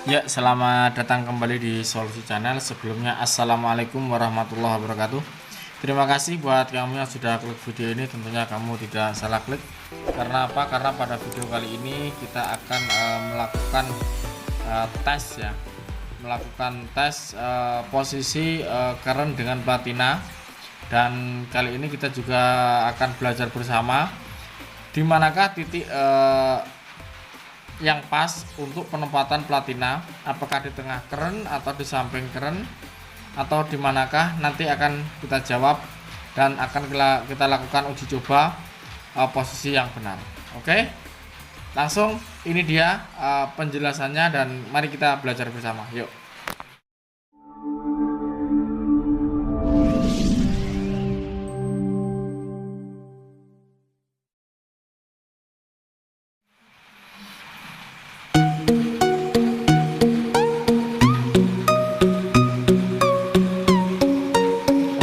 Ya, selamat datang kembali di Solusi Channel. Sebelumnya, assalamualaikum warahmatullahi wabarakatuh. Terima kasih buat kamu yang sudah klik video ini. Tentunya kamu tidak salah klik. Karena apa? Karena pada video kali ini kita akan melakukan tes ya, melakukan tes posisi current dengan platina. Dan kali ini kita juga akan belajar bersama di manakah titik yang pas untuk penempatan platina, apakah di tengah keren atau di samping keren atau di manakah, nanti akan kita jawab dan akan kita lakukan uji coba posisi yang benar. Oke, langsung ini dia penjelasannya dan mari kita belajar bersama. Yuk.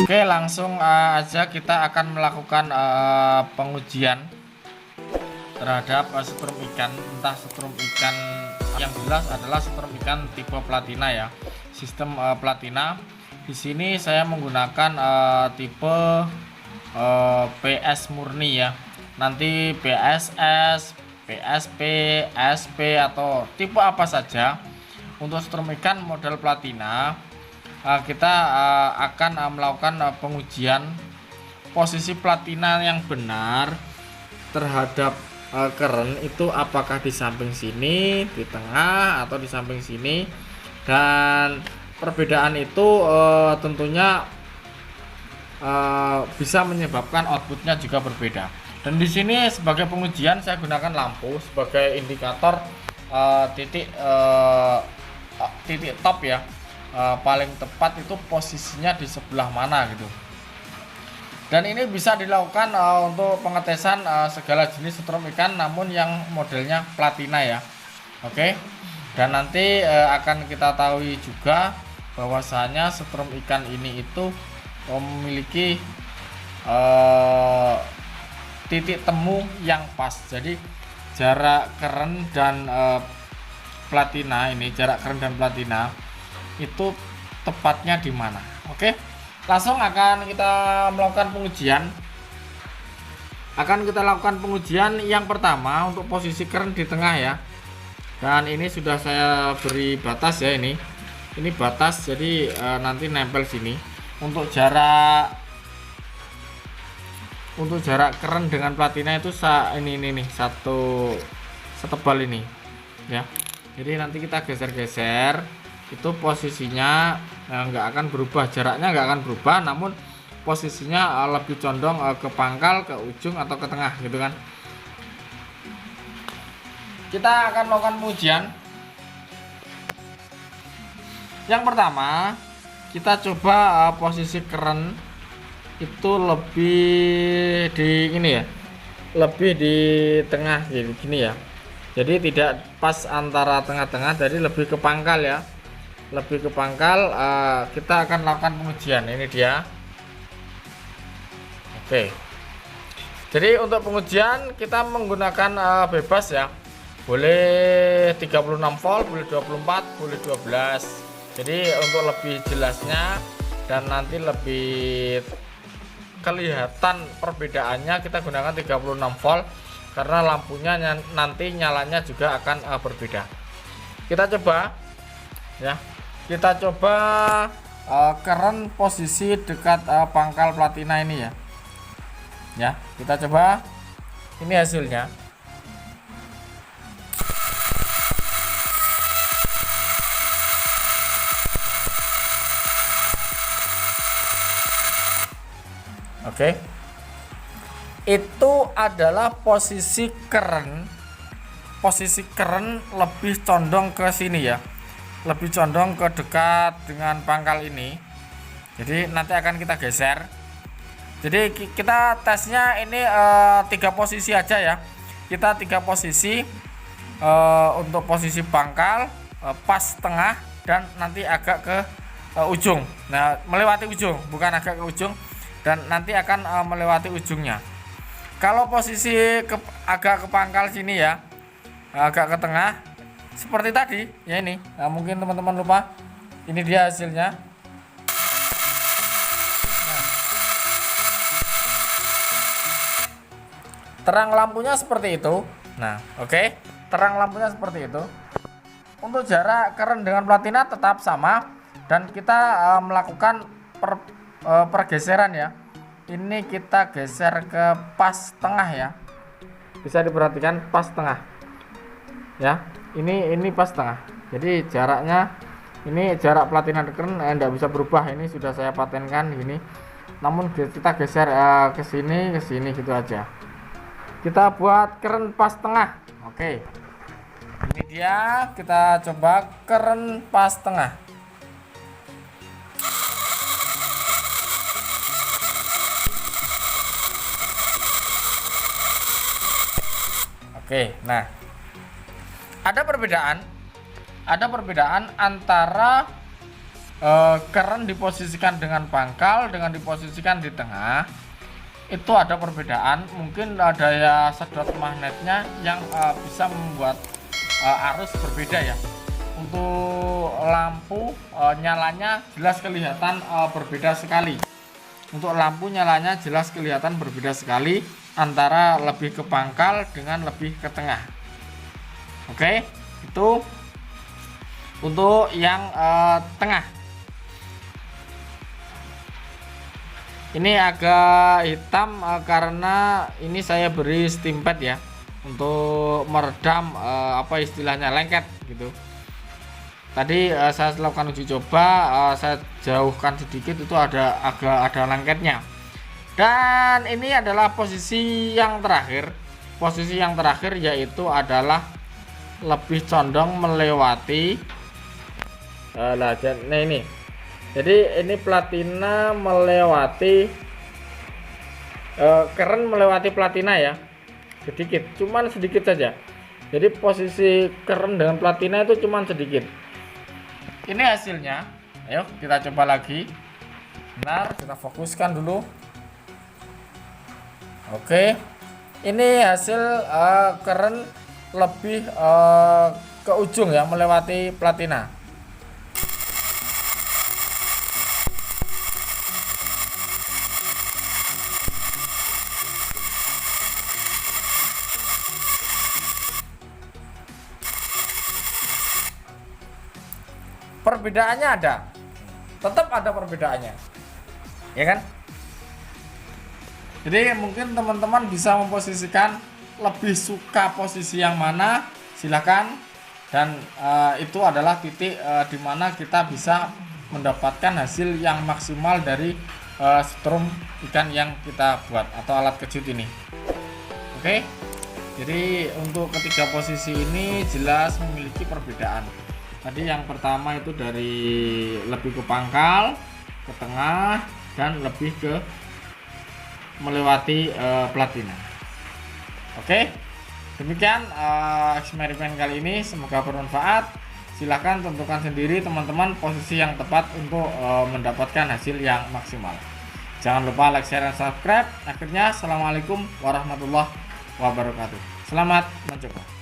Oke, langsung aja kita akan melakukan pengujian terhadap setrum ikan. Entah setrum ikan yang jelas adalah setrum ikan tipe platina ya, sistem platina. Di sini saya menggunakan tipe PS murni ya. Nanti PSS, PSP, SP atau tipe apa saja untuk setrum ikan model platina. Kita akan melakukan pengujian posisi platina yang benar terhadap keren itu, apakah di samping sini, di tengah, atau di samping sini. Dan perbedaan itu tentunya bisa menyebabkan outputnya juga berbeda. Dan di sini sebagai pengujian saya gunakan lampu sebagai indikator titik top ya. Paling tepat itu posisinya di sebelah mana gitu. Dan ini bisa dilakukan untuk pengetesan segala jenis setrum ikan, namun yang modelnya platina ya. Oke. Dan nanti akan kita tahu juga bahwasanya setrum ikan ini itu memiliki titik temu yang pas. Jadi jarak keren dan platina ini, jarak keren dan platina itu tepatnya di mana. Oke, langsung akan kita melakukan pengujian. Akan kita lakukan pengujian yang pertama untuk posisi keren di tengah ya. Dan ini sudah saya beri batas ya, ini batas, jadi nanti nempel sini. Untuk jarak keren dengan platina itu ini nih, satu setebal ini ya. Jadi nanti kita geser-geser, itu posisinya nggak akan berubah, jaraknya nggak akan berubah, namun posisinya lebih condong ke pangkal, ke ujung atau ke tengah gitu kan. Kita akan melakukan pengujian. Yang pertama kita coba posisi keren itu lebih di ini ya, lebih di tengah gini ya. Jadi tidak pas antara tengah-tengah, jadi lebih ke pangkal ya. Lebih ke pangkal. Kita akan lakukan pengujian. Ini dia. Oke, jadi untuk pengujian kita menggunakan bebas ya, boleh 36 volt, boleh 24, boleh 12. Jadi untuk lebih jelasnya dan nanti lebih kelihatan perbedaannya, kita gunakan 36 volt karena lampunya nanti nyalanya juga akan berbeda. Kita coba ya. Kita coba keren posisi dekat pangkal platina ini ya. Ya, kita coba. Ini hasilnya. Oke. Itu adalah posisi keren. Posisi keren lebih condong ke sini ya. Lebih condong ke dekat dengan pangkal ini. Jadi nanti akan kita geser. Jadi kita tesnya ini 3 posisi aja ya. Kita 3 posisi untuk posisi pangkal, pas tengah, dan nanti agak ke ujung. Nah, melewati ujung, bukan agak ke ujung, dan nanti akan melewati ujungnya. Kalau posisi agak ke pangkal sini ya, agak ke tengah seperti tadi ya ini. Nah, mungkin teman-teman lupa, ini dia hasilnya. Nah, terang lampunya seperti itu. Nah, oke, terang lampunya seperti itu. Untuk jarak keren dengan platina tetap sama, dan kita melakukan pergeseran ya. Ini kita geser ke pas tengah ya. Bisa diperhatikan pas tengah. Ya, ini pas tengah. Jadi jaraknya ini jarak platina keren tidak bisa berubah. Ini sudah saya patenkan gini. Namun kita geser ke sini gitu aja. Kita buat keren pas tengah. Oke. Ini dia, kita coba keren pas tengah. Oke, nah ada perbedaan antara keren diposisikan dengan pangkal dengan diposisikan di tengah. Itu ada perbedaan, mungkin ada ya sedot magnetnya yang bisa membuat arus berbeda ya. Untuk lampu nyalanya jelas kelihatan berbeda sekali. Untuk lampu nyalanya jelas kelihatan berbeda sekali antara lebih ke pangkal dengan lebih ke tengah. Oke, itu untuk yang tengah. Ini agak hitam karena ini saya beri steam pad ya, untuk meredam apa istilahnya, lengket gitu. Tadi saya lakukan uji coba, saya jauhkan sedikit, itu agak ada lengketnya. Dan ini adalah posisi yang terakhir. Posisi yang terakhir yaitu adalah lebih condong melewati nah ini. Jadi ini platina melewati keren melewati platina ya. Sedikit, cuman sedikit saja. Jadi posisi keren dengan platina itu cuman sedikit. Ini hasilnya. Ayo kita coba lagi. Benar, kita fokuskan dulu. Oke, ini hasil keren lebih ke ujung ya, melewati platina. Perbedaannya ada, tetap ada perbedaannya, ya kan? Jadi mungkin teman-teman bisa memposisikan lebih suka posisi yang mana, silakan. Dan itu adalah titik di mana kita bisa mendapatkan hasil yang maksimal dari strum ikan yang kita buat atau alat kejut ini. Oke, jadi untuk ketiga posisi ini jelas memiliki perbedaan. Tadi yang pertama itu dari lebih ke pangkal, ke tengah, dan lebih ke melewati platina. Oke, demikian eksperimen kali ini, semoga bermanfaat. Silahkan tentukan sendiri teman-teman posisi yang tepat untuk mendapatkan hasil yang maksimal. Jangan lupa like, share, dan subscribe. Akhirnya, assalamualaikum warahmatullahi wabarakatuh. Selamat mencoba.